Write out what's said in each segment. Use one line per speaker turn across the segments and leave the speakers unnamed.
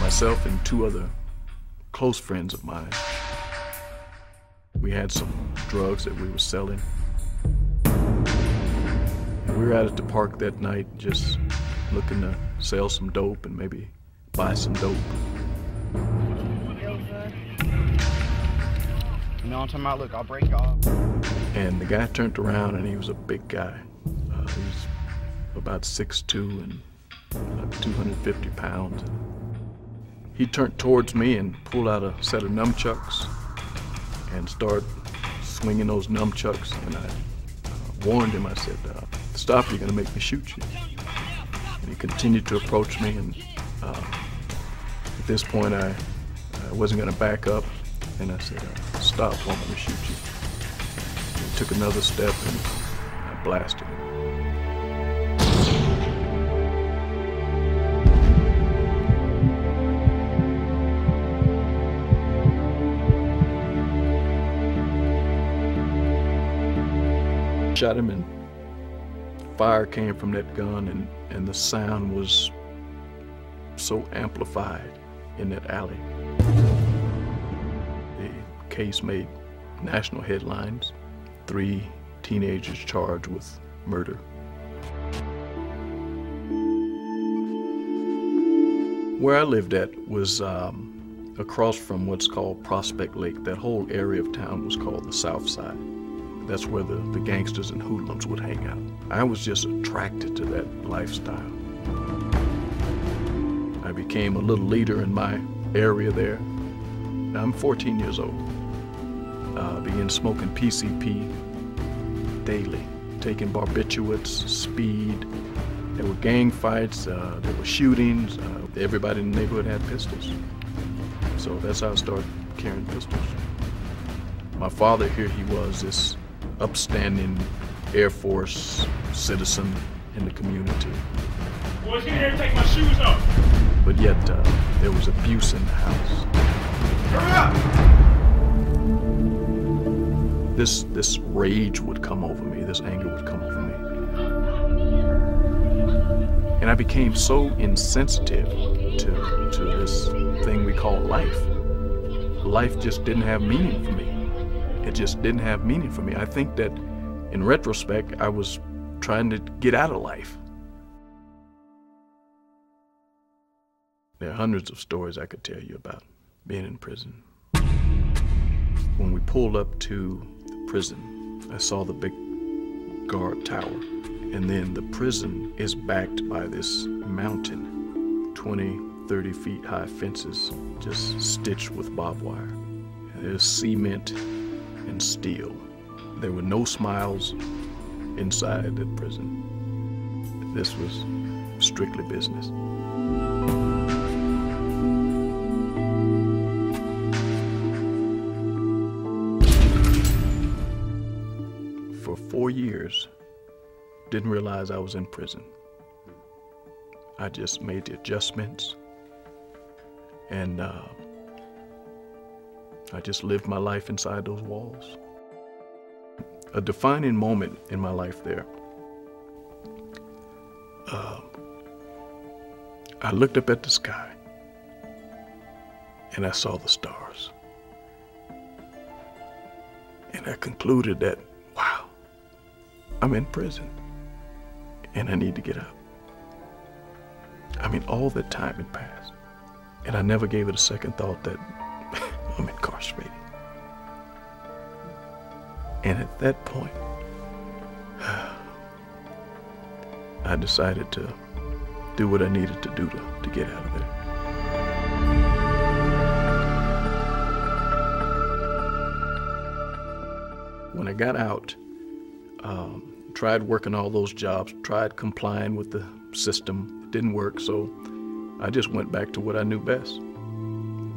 Myself and two other close friends of mine. We had some drugs that we were selling. And we were out at the park that night just looking to sell some dope and maybe buy some dope.
You know what I'm talking about? Look, I'll break off.
And the guy turned around and he was a big guy. He was about 6'2" and about 250 pounds. He turned towards me and pulled out a set of nunchucks and started swinging those nunchucks. And I warned him, I said, stop, you're gonna make me shoot you. And he continued to approach me, and at this point I wasn't gonna back up, and I said, stop, or I'm gonna shoot you. And he took another step and I blasted him. Shot him, and fire came from that gun, and the sound was so amplified in that alley. The case made national headlines. 3 teenagers charged with murder. Where I lived at was across from what's called Prospect Lake. That whole area of town was called the South Side. That's where the gangsters and hoodlums would hang out. I was just attracted to that lifestyle. I became a little leader in my area there. I'm 14 years old. Began smoking PCP daily, taking barbiturates, speed. There were gang fights, there were shootings. Everybody in the neighborhood had pistols. So that's how I started carrying pistols. My father, here he was, this upstanding Air Force citizen in the community.
Boys, get here and take my shoes off.
But yet, there was abuse in the house.
Hurry up!
This rage would come over me, this anger would come over me. And I became so insensitive to this thing we call life. Life just didn't have meaning for me. It just didn't have meaning for me. I think that in retrospect, I was trying to get out of life. There are hundreds of stories I could tell you about being in prison. When we pulled up to the prison, I saw the big guard tower. And then the prison is backed by this mountain, 20, 30 feet high fences, just stitched with barbed wire. And there's cement and steel. There were no smiles inside that prison. This was strictly business. For 4 years, didn't realize I was in prison. I just made the adjustments, and I just lived my life inside those walls. A defining moment in my life there. I looked up at the sky and I saw the stars. And I concluded that, wow, I'm in prison and I need to get out. I mean, all that time had passed, and I never gave it a second thought that I'm incarcerated. And at that point, I decided to do what I needed to do to get out of there. When I got out, tried working all those jobs, tried complying with the system. It didn't work, so I just went back to what I knew best,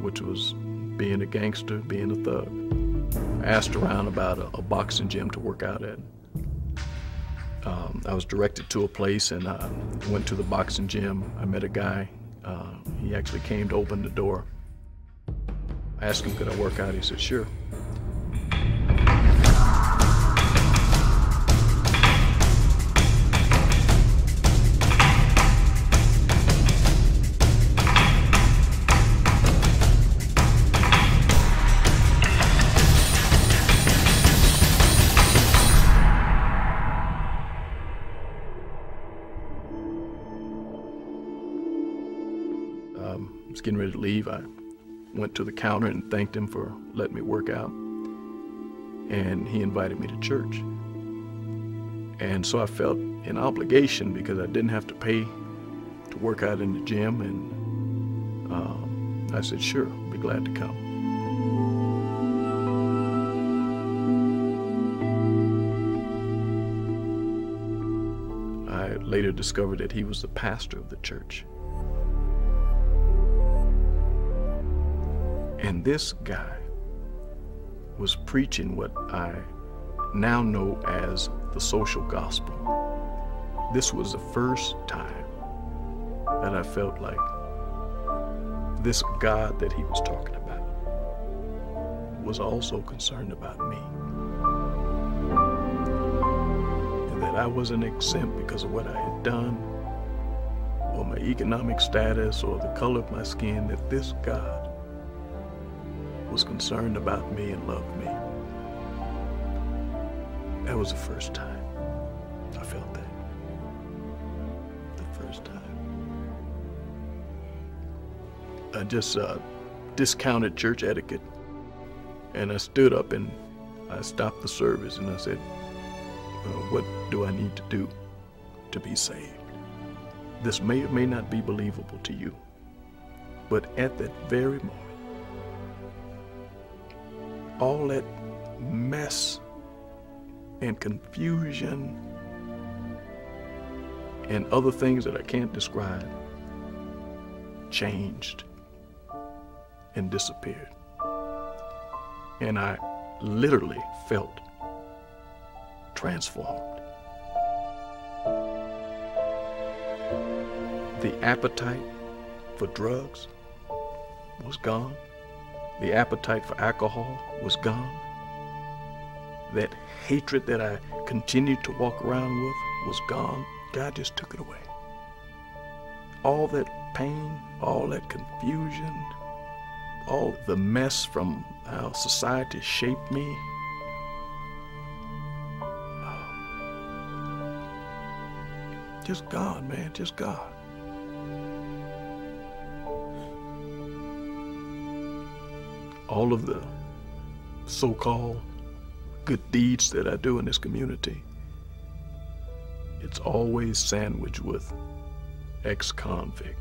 which was being a gangster, being a thug. I asked around about a boxing gym to work out at. I was directed to a place, and I went to the boxing gym. I met a guy. He actually came to open the door. I asked him, could I work out? He said, sure. was getting ready to leave, I went to the counter and thanked him for letting me work out. And he invited me to church. And so I felt an obligation because I didn't have to pay to work out in the gym. And I said, sure, I'll be glad to come. I later discovered that he was the pastor of the church. And this guy was preaching what I now know as the social gospel. This was the first time that I felt like this God that he was talking about was also concerned about me. And that I wasn't exempt because of what I had done, or my economic status, or the color of my skin, that this God was concerned about me and loved me. That was the first time I felt that. The first time. I just discounted church etiquette, and I stood up and I stopped the service and I said, what do I need to do to be saved? This may or may not be believable to you, but at that very moment, all that mess and confusion and other things that I can't describe changed and disappeared. And I literally felt transformed. The appetite for drugs was gone. The appetite for alcohol was gone. That hatred that I continued to walk around with was gone. God just took it away. All that pain, all that confusion, all the mess from how society shaped me, just gone, man, just gone. All of the so-called good deeds that I do in this community, it's always sandwiched with ex-convict,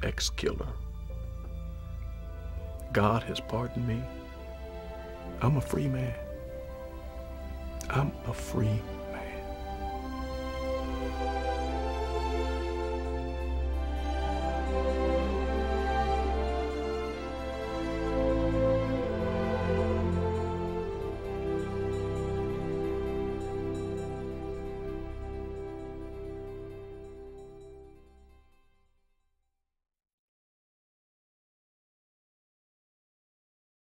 ex-killer. God has pardoned me. I'm a free man. I'm a free